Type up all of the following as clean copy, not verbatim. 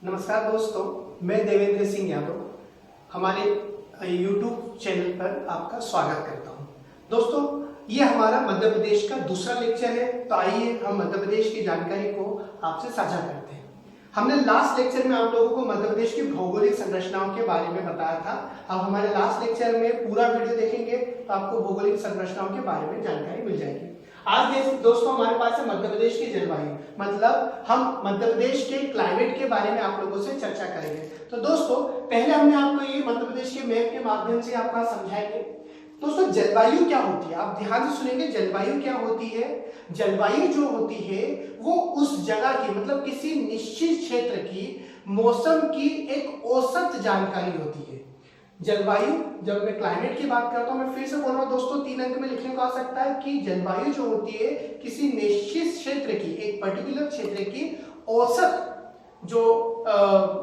नमस्कार दोस्तों, मैं देवेंद्र सिंह यादव हमारे YouTube चैनल पर आपका स्वागत करता हूं। दोस्तों, ये हमारा मध्य प्रदेश का दूसरा लेक्चर है, तो आइए हम मध्य प्रदेश की जानकारी को आपसे साझा करते हैं। हमने लास्ट लेक्चर में आप लोगों को मध्य प्रदेश की भौगोलिक संरचनाओं के बारे में बताया था। अब हमारे लास्ट लेक्चर में पूरा वीडियो देखेंगे तो आपको भौगोलिक संरचनाओं के बारे में जानकारी मिल जाएगी। आज दोस्तों हमारे पास है मध्य प्रदेश की जलवायु, मतलब हम मध्य प्रदेश के क्लाइमेट के बारे में आप लोगों से चर्चा करेंगे। तो दोस्तों, पहले हमने आपको ये मध्य प्रदेश के मैप के माध्यम से आपका समझाएंगे। दोस्तों, जलवायु क्या होती है, आप ध्यान से सुनेंगे। जलवायु क्या होती है? जलवायु जो होती है वो उस जगह की, मतलब किसी निश्चित क्षेत्र की मौसम की एक औसत जानकारी होती है। जलवायु, जब मैं क्लाइमेट की बात करता हूं, मैं फिर से बोल रहा हूं दोस्तों, 3 अंक में लिखने को आ सकता है कि जलवायु जो होती है किसी निश्चित क्षेत्र की, एक पर्टिकुलर क्षेत्र की औसत जो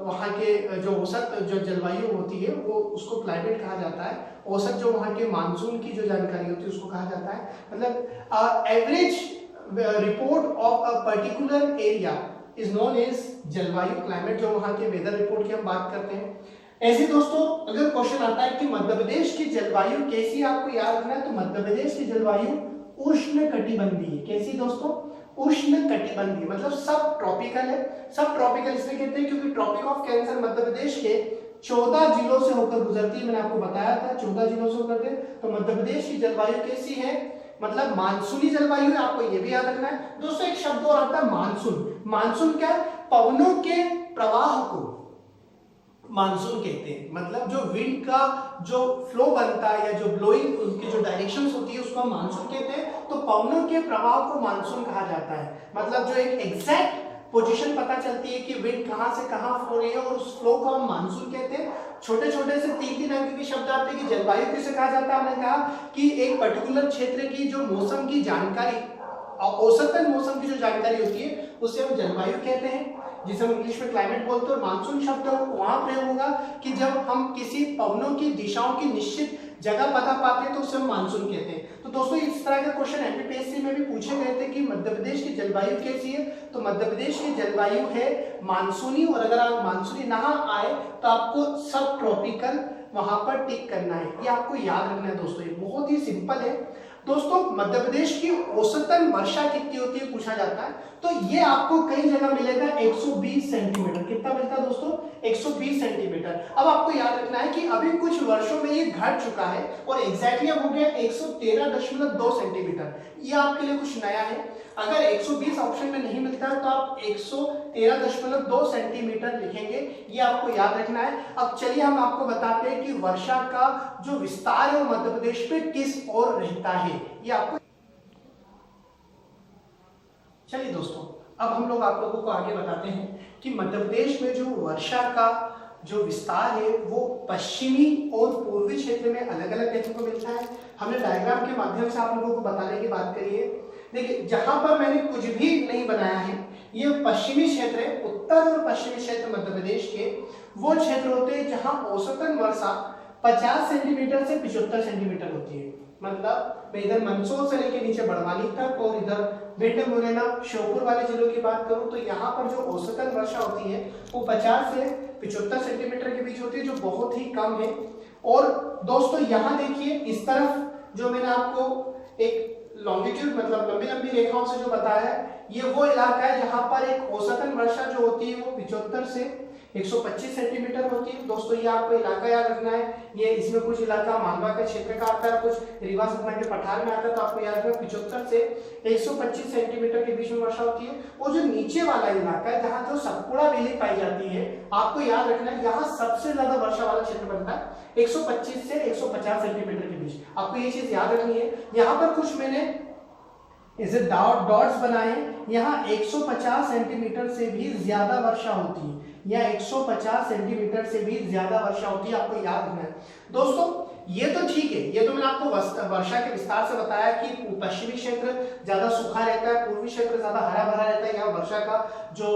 वहां के जो औसत जो जलवायु होती है वो उसको क्लाइमेट कहा जाता है। औसत जो वहां के मानसून की जो जानकारी होती है उसको कहा जाता है, मतलब average report of a particular area is known as जलवायु, क्लाइमेट। जो वहां के वेदर रिपोर्ट की हम बात करते हैं। ऐसे दोस्तों, अगर क्वेश्चन आता है कि मध्य प्रदेश की जलवायु कैसी, आपको याद रखना है, तो मध्य प्रदेश की जलवायु उष्णकटिबंधीय। कैसी दोस्तों? उष्णकटिबंधीय, मतलब सब ट्रॉपिकल है। सब ट्रॉपिकल इसलिए कहते हैं क्योंकि tropic of cancer Madhya Pradesh के 14 जिलों से होकर गुजरती है। मैंने आपको बताया था 14 जिलों से होकर के। तो मध्य प्रदेश की जलवायु कैसी है? मतलब मानसूनी जलवायु है, आपको ये भी याद रखना है। दोस्तों, एक शब्द और आता है मानसून। मानसून क्या है? पवनों के प्रवाह को मानसून कहते हैं। मतलब जो विंड का जो फ्लो बनता है या जो ब्लोइंग उसकी जो डायरेक्शंस होती है उसको हम मानसून कहते हैं। तो पवनों के प्रवाह को मानसून कहा जाता है। मतलब जो एक एग्जैक्ट पोजीशन पता चलती है कि विंड कहां से कहां फ्लो रही है और उस फ्लो को हम मानसून कहते हैं। छोटे छोटे से 3-3 अंक के शब्द आते हैं कि जलवायु किसे कहा जाता है। हमने कहा कि एक पर्टिकुलर क्षेत्र की जो मौसम की जानकारी, औसतन मौसम की जो जानकारी होती है उसे हम जलवायु कहते हैं, जिसे हम इंग्लिश में क्लाइमेट बोलते हैं। और मानसून शब्द वहां प्रयोग होगा कि जब हम किसी पवनों की दिशाओं की निश्चित जगह पता पाते हैं तो उसे हम मानसून कहते हैं। तो दोस्तों, इस तरह का क्वेश्चन एमपीपीएससी में भी पूछे गए थे कि मध्य प्रदेश की जलवायु कैसी है। तो मध्य प्रदेश की जलवायु है मानसूनी, और अगर आप मानसूनी ना आए तो आपको सब ट्रॉपिकल वहां पर टिक करना है। ये आपको याद रखना है दोस्तों, ये बहुत ही सिंपल है। दोस्तों, मध्य प्रदेश की औसतन वर्षा कितनी होती है पूछा जाता है, तो ये आपको कई जगह मिलेगा 120 सेंटीमीटर। कितना मिलता है दोस्तों? 120 सेंटीमीटर। अब आपको याद रखना है कि अभी कुछ वर्षों में ये घट चुका है और एग्जैक्टली अब हो गया 113.2 सेंटीमीटर। ये आपके लिए कुछ नया है। अगर 120 ऑप्शन में नहीं मिलता है तो आप 113.2 सेंटीमीटर लिखेंगे, ये आपको याद रखना है। अब चलिए हम आपको बताते हैं कि वर्षा का जो विस्तार है वो मध्य प्रदेश पे किस ओर रहता है, ये आपको। चलिए दोस्तों, अब हम लोग आप लोगों को आगे बताते हैं कि मध्य प्रदेश में जो वर्षा का जो विस्तार है वो पश्चिमी और पूर्वी क्षेत्र में अलग अलग देखने को मिलता है। हमने डायग्राम के माध्यम से आप लोगों को बताने की बात करी है। देखिए, जहां पर मैंने कुछ भी नहीं बनाया है, ये पश्चिमी क्षेत्र है। उत्तर और पश्चिमी क्षेत्र मध्य प्रदेश के वो क्षेत्र होते हैं जहां औसतन वर्षा 50 सेंटीमीटर से 75 सेंटीमीटर होती है। मतलब मैं इधर मंदसौर से लेके नीचे बड़वानी तक और इधर भिंड, मुरैना, श्योपुर वाले जिलों की बात करूं तो यहाँ पर जो औसतन वर्षा होती है वो 50 से 75 सेंटीमीटर के बीच होती है, जो बहुत ही कम है। और दोस्तों, यहाँ देखिए, इस तरफ जो मैंने आपको एक लॉन्गिट्यूड मतलब लंबी लंबी रेखाओं से जो बताया है, ये वो इलाका है जहां पर एक औसतन वर्षा जो होती है वो 75 से 125 सेंटीमीटर होती है। दोस्तों, ये आपको इलाका याद रखना है। ये इसमें कुछ इलाका मालवा के क्षेत्र का आता है, कुछ रीवा सतना के पठार में आता है। तो आपको याद रखना 75 से 125 सेंटीमीटर के बीच में वर्षा होती है। और जो नीचे वाला इलाका है जहाँ जो सतपुड़ा वैली पाई जाती है, आपको याद रखना है यहाँ सबसे ज्यादा वर्षा वाला क्षेत्र बनता है 125 से 150 सेंटीमीटर के बीच। आपको ये चीज याद रखनी है। यहाँ पर कुछ मैंने इसे डॉट्स बनाए, यहाँ 150 सेंटीमीटर से भी ज्यादा वर्षा होती है, या 150 सेंटीमीटर से भी ज्यादा वर्षा होती है, आपको याद रखना है। दोस्तों, ये तो ठीक है, ये तो मैंने आपको वर्षा के विस्तार से बताया कि पश्चिमी क्षेत्र ज्यादा सूखा रहता है, पूर्वी क्षेत्र ज्यादा हरा भरा रहता है, यहाँ वर्षा का जो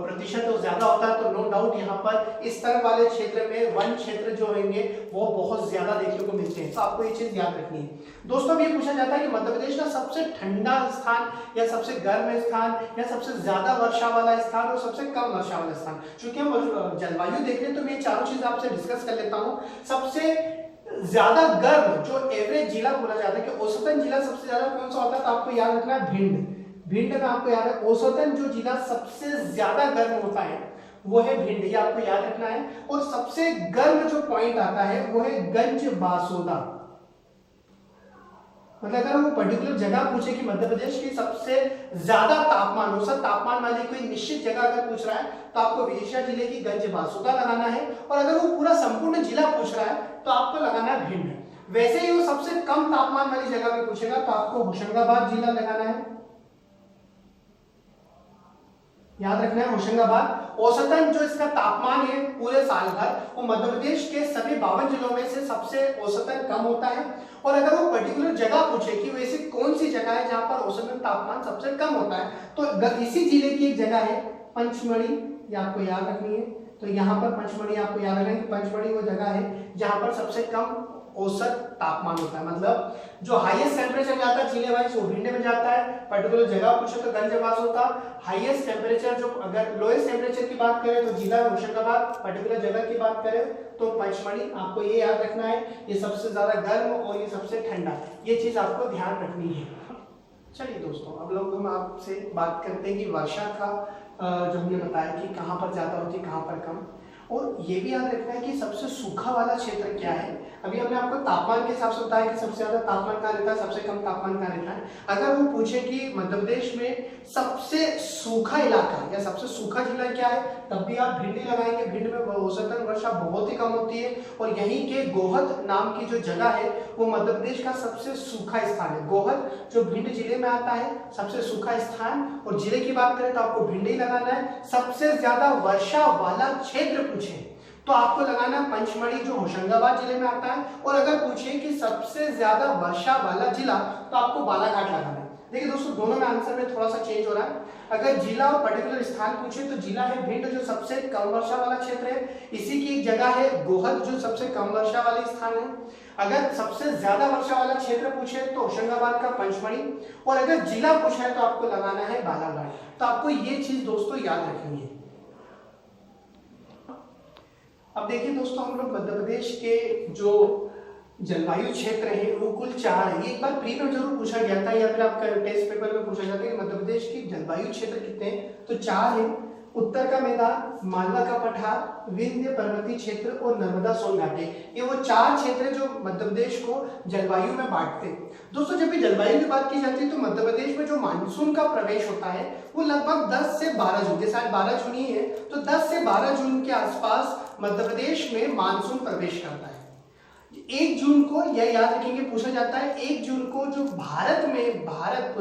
प्रतिशत है वो ज्यादा होता है। तो नो डाउट यहाँ पर इस तरह वाले क्षेत्र में वन क्षेत्र जो होंगे वो बहुत ज्यादा देखने को मिलते हैं, तो आपको ये चीज याद रखनी है। दोस्तों ये पूछा जाता है कि मध्य प्रदेश का सबसे ठंडा स्थान या सबसे गर्म स्थान या सबसे ज्यादा वर्षा वाला स्थान और सबसे कम वर्षा वाला स्थान। चूंकि हम जलवायु देख रहे हैं तो मैं चारों चीज आपसे डिस्कस कर लेता हूँ। सबसे ज्यादा गर्म जो एवरेज जिला बोला जाता है कि औसतन जिला सबसे ज्यादा कौन सा होता है, तो आपको याद रखना है भिंड। भिंड में आपको याद है औसतन जो जिला सबसे ज्यादा गर्म होता है वो है भिंड, ये आपको याद रखना है। और सबसे गर्म जो पॉइंट आता है वो है गंज बासोदा। मतलब अगर वो पर्टिकुलर जगह पूछे कि मध्य प्रदेश की सबसे ज्यादा तापमान, औसत तापमान वाली कोई निश्चित जगह अगर पूछ रहा है तो आपको विदिशा जिले की गंज बासुदा लगाना है। और अगर वो पूरा संपूर्ण जिला पूछ रहा है तो आपको लगाना है भिंड। वैसे ही वो सबसे कम तापमान वाली जगह भी पूछेगा तो आपको होशंगाबाद जिला लगाना है, याद रखना है होशंगाबाद। औसतन जो इसका तापमान है पूरे साल भर वो मध्य प्रदेश के सभी 52 जिलों में से सबसे औसतन कम होता है। और अगर वो पर्टिकुलर जगह पूछे कि वैसे कौन सी जगह है जहां पर औसतन तापमान सबसे कम होता है, तो इसी जिले की एक जगह है पंचमढ़ी, ये आपको याद रखनी है। तो यहाँ पर पंचमढ़ी आपको याद रखना है कि पंचमढ़ी वो जगह है जहां पर सबसे कम औसत तापमान होता है। मतलब जो हाईएस्ट टेम्परेचर जाता है जिले वाइज वो भिंड में जाता है, पर्टिकुलर जगह पूछे तो गंज बासोदा। हाईएस्ट टेम्परेचर जो अगर लोएस्ट टेम्परेचर की बात करें तो जिला होशंगाबाद, पर्टिकुलर जगह की बात करें तो पंचमढ़ी। आपको ये याद रखना है, ये सबसे ज्यादा गर्म और ये सबसे ठंडा, ये चीज आपको ध्यान रखनी है। चलिए दोस्तों अब लोग हम आपसे बात करते हैं कि वर्षा का जो हमने बताया कि कहाँ पर ज्यादा होती है कहाँ पर कम, और ये भी याद रखना है कि सबसे सूखा वाला क्षेत्र क्या है। अभी हमने आपको तापमान के हिसाब से बताया कि सबसे ज्यादा तापमान कहाँ रहता है, सबसे कम तापमान कहाँ रहता है। अगर वो पूछे कि मध्य प्रदेश में सबसे सूखा इलाका या सबसे सूखा जिला क्या है, तब भी आप भिंड लगाएंगे। भिंड में औसतन वर्षा बहुत ही कम होती है और यहीं के गोहद नाम की जो जगह है वो मध्य प्रदेश का सबसे सूखा स्थान है। गोहद जो भिंड जिले में आता है सबसे सूखा स्थान, और जिले की बात करें तो आपको भिंड ही लगाना है। सबसे ज्यादा वर्षा वाला क्षेत्र पूछे तो आपको लगाना पंचमढ़ी जो होशंगाबाद जिले में आता है, और अगर पूछे कि सबसे ज्यादा वर्षा वाला जिला तो आपको बालाघाट लगाना है। देखिए दोस्तों दोनों में आंसर में थोड़ा सा चेंज हो रहा है। अगर जिला और पर्टिकुलर स्थान पूछे तो जिला है भिंड जो सबसे कम वर्षा वाला क्षेत्र है, इसी की एक जगह है गोहद जो सबसे कम वर्षा वाले स्थान है। अगर सबसे ज्यादा वर्षा वाला क्षेत्र पूछे तो होशंगाबाद का पंचमढ़ी, और अगर जिला पूछा है तो आपको लगाना है बालाघाट। तो आपको ये चीज दोस्तों याद रखनी है। अब देखिए दोस्तों हम लोग मध्य प्रदेश के जो जलवायु क्षेत्र है वो कुल 4 है। ये एक बार प्री में जरूर पूछा गया था या फिर आपका टेस्ट पेपर में पूछा जाता है कि मध्य प्रदेश की जलवायु क्षेत्र कितने हैं, तो 4 है। उत्तर का मैदान, मालवा का पठार, विंध्य पर्वतीय क्षेत्र और नर्मदा सोन घाटी, ये वो 4 क्षेत्र जो मध्य प्रदेश को जलवायु में बांटते हैं। दोस्तों जब भी जलवायु की बात की जाती है तो मध्य प्रदेश में जो मानसून का प्रवेश होता है वो लगभग 10 से 12 जून, जैसे आज 12 जून ही है तो 10 से 12 जून के आसपास मध्य प्रदेश में मानसून प्रवेश करता है। 1 जून को यह याद रखेंगे पूछा जाता है, 1 जून को जो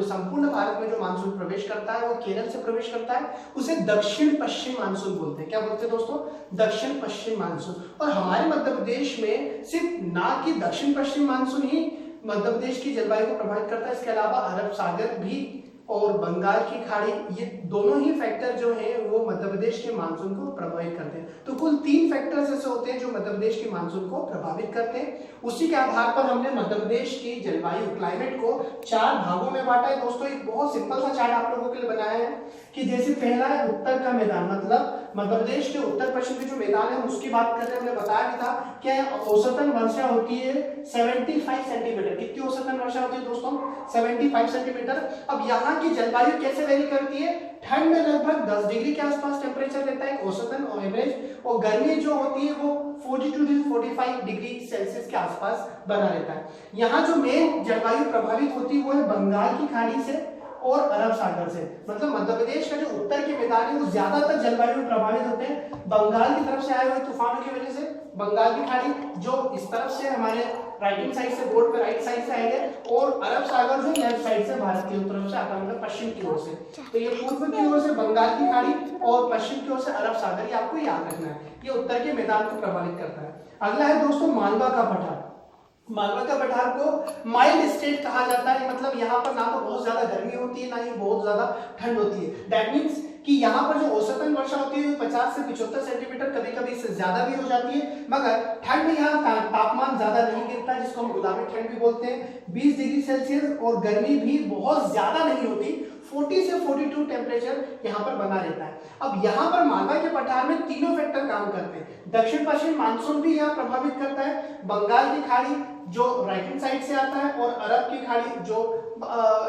संपूर्ण भारत में जो मानसून प्रवेश करता है वो केरल से प्रवेश करता है, उसे दक्षिण पश्चिम मानसून बोलते हैं। क्या बोलते हैं दोस्तों? दक्षिण पश्चिम मानसून। और हमारे मध्य प्रदेश में सिर्फ ना कि दक्षिण पश्चिम मानसून ही मध्य प्रदेश की जलवायु को प्रभावित करता है, इसके अलावा अरब सागर भी और बंगाल की खाड़ी, ये दोनों ही फैक्टर जो हैं वो मध्य प्रदेश के मानसून को प्रभावित करते हैं। तो कुल 3 फैक्टर्स ऐसे होते हैं जो मध्य प्रदेश के मानसून को प्रभावित करते हैं। उसी के आधार पर हमने मध्य प्रदेश की जलवायु क्लाइमेट को 4 भागों में बांटा है। दोस्तों एक बहुत सिंपल सा चार्ट आप लोगों के लिए बनाया है कि जैसे पहला है उत्तर का मैदान, मतलब मध्य प्रदेश के उत्तर पश्चिम में जो मैदान है उसकी बात कर रहे हैं। हमने बताया भी था क्या औसतन वर्षा होती है 75 सेंटीमीटर। कितनी औसतन वर्षा होती है दोस्तों? 75 सेंटीमीटर। अब यहाँ की जलवायु कैसे वेरी करती है? ठंड में लगभग 10 डिग्री के आसपास टेम्परेचर रहता है औसतन और एवरेज, और गर्मी जो होती है वो 42 से 45 डिग्री सेल्सियस के आसपास बना रहता है। यहाँ जो मेन जलवायु प्रभावित होती है वो है बंगाल की खाड़ी से और अरब सागर से। मतलब मध्य प्रदेश का जो उत्तर के मैदान है वो ज्यादातर जलवायु में प्रभावित होते हैं बंगाल की तरफ से आए हुए तूफानों की वजह से। बंगाल की खाड़ी जो इस तरफ से हमारे राइटिंग साइड से बोर्ड पे राइट साइड से आएंगे, और अरब सागर जो लेफ्ट साइड से भारत की तरफ से आता है, मतलब पश्चिम की ओर से। तो ये पूर्व की ओर से बंगाल की खाड़ी और पश्चिम की ओर से अरब सागर, ये आपको याद रखना है, ये उत्तर के मैदान को प्रभावित करता है। अगला है दोस्तों मालवा का पठार। मालवा का पठार को माइल्ड स्टेट कहा जाता है, मतलब यहाँ पर ना तो बहुत ज्यादा गर्मी होती है ना ही बहुत ज्यादा ठंड होती है। दैट मीन्स कि यहाँ पर जो औसतन वर्षा होती है 50 से 75 सेंटीमीटर, कभी कभी इससे ज्यादा भी हो जाती है, मगर ठंड में यहाँ तापमान ज्यादा नहीं गिरता, जिसको हम गुलाबी ठंड भी बोलते हैं, 20 डिग्री सेल्सियस, और गर्मी भी बहुत ज्यादा नहीं होती, 40 से 42 टेम्परेचर यहाँ पर बना रहता है। अब यहाँ पर मालवा के पठार में तीनों फैक्टर काम करते हैं। दक्षिण पश्चिम मानसून भी यहाँ प्रभावित करता है, बंगाल की खाड़ी जो राइट हैंड साइड से आता है और अरब की खाड़ी जो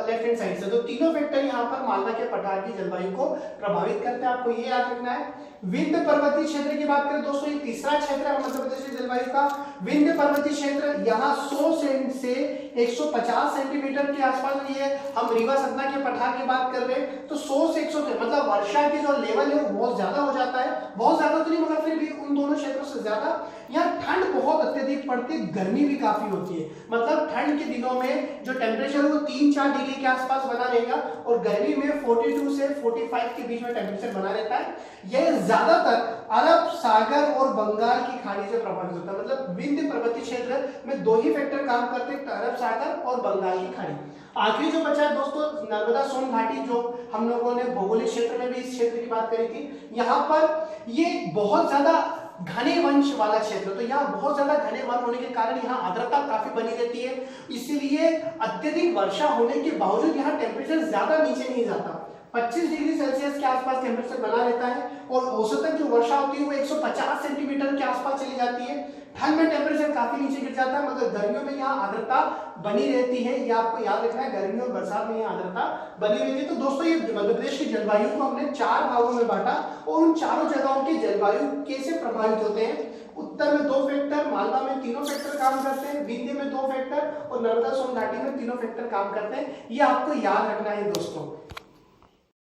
लेफ्ट हैंड साइड से, तो तीनों फैक्टर यहाँ पर मालवा के पठार की जलवायु को प्रभावित करते हैं। आपको ये याद रखना है। विंध्य पर्वतीय क्षेत्र की बात करें दोस्तों, ये तीसरा क्षेत्र है मध्य प्रदेश की जलवायु का। विंध्य पर्वतीय क्षेत्र यहाँ 100 से 150 सेंटीमीटर के आसपास, ये हम रीवा सतना के पठार की बात कर रहे हैं, तो 100 से 100 मतलब वर्षा की जो लेवल है वो बहुत ज्यादा हो जाता है, बहुत ज्यादा तो नहीं मगर फिर भी उन दोनों क्षेत्रों से ज्यादा। यहाँ ठंड बहुत अत्यधिक पड़ती है, गर्मी भी काफी होती है, मतलब ठंड के दिनों में जो टेम्परेचर वो 3-4 डिग्री के आसपास बना रहेगा, और गर्मी में 42 से 45 के बीच में टेम्परेचर बना रहता है। यह ज्यादातर अरब सागर और बंगाल की खाड़ी से प्रभावित होता है, मतलब विंध्य पर्वतीय क्षेत्र में दो ही फैक्टर काम करते हैं, अरब सागर और बंगाल की खाड़ी। आखिरी जो बचा है दोस्तों, नर्मदा सोन घाटी, जो हम लोगों ने भौगोलिक क्षेत्र में भी इस क्षेत्र की बात करी थी। यहाँ पर ये बहुत ज्यादा घने वंश वाला क्षेत्र, तो यहाँ बहुत ज्यादा घने वन होने के कारण यहाँ आर्द्रता काफी बनी रहती है, इसलिए अत्यधिक वर्षा होने के बावजूद यहाँ टेम्परेचर ज्यादा नीचे नहीं जाता, 25 डिग्री सेल्सियस के आसपास टेम्परेचर बना रहता है, और औसतन जो वर्षा होती है वो 150 सेंटीमीटर के आसपास चली जाती है। ठंड में टेम्परेचर काफी नीचे गिर जाता है, मगर गर्मियों में यहाँ आर्द्रता बनी रहती है, ये आपको याद रखना है, गर्मियों और बरसात में यहाँ आर्द्रता बनी रहती है। तो दोस्तों ये मध्य प्रदेश की जलवायु को हमने 4 भागों में बांटा, और उन चारों जगहों की जलवायु कैसे प्रभावित होते हैं। उत्तर में 2 फैक्टर, मालवा में तीनों फैक्टर काम करते हैं, विंध्य में 2 फैक्टर और नर्मदा सोन घाटी में तीनों फैक्टर काम करते हैं, ये आपको याद रखना है दोस्तों।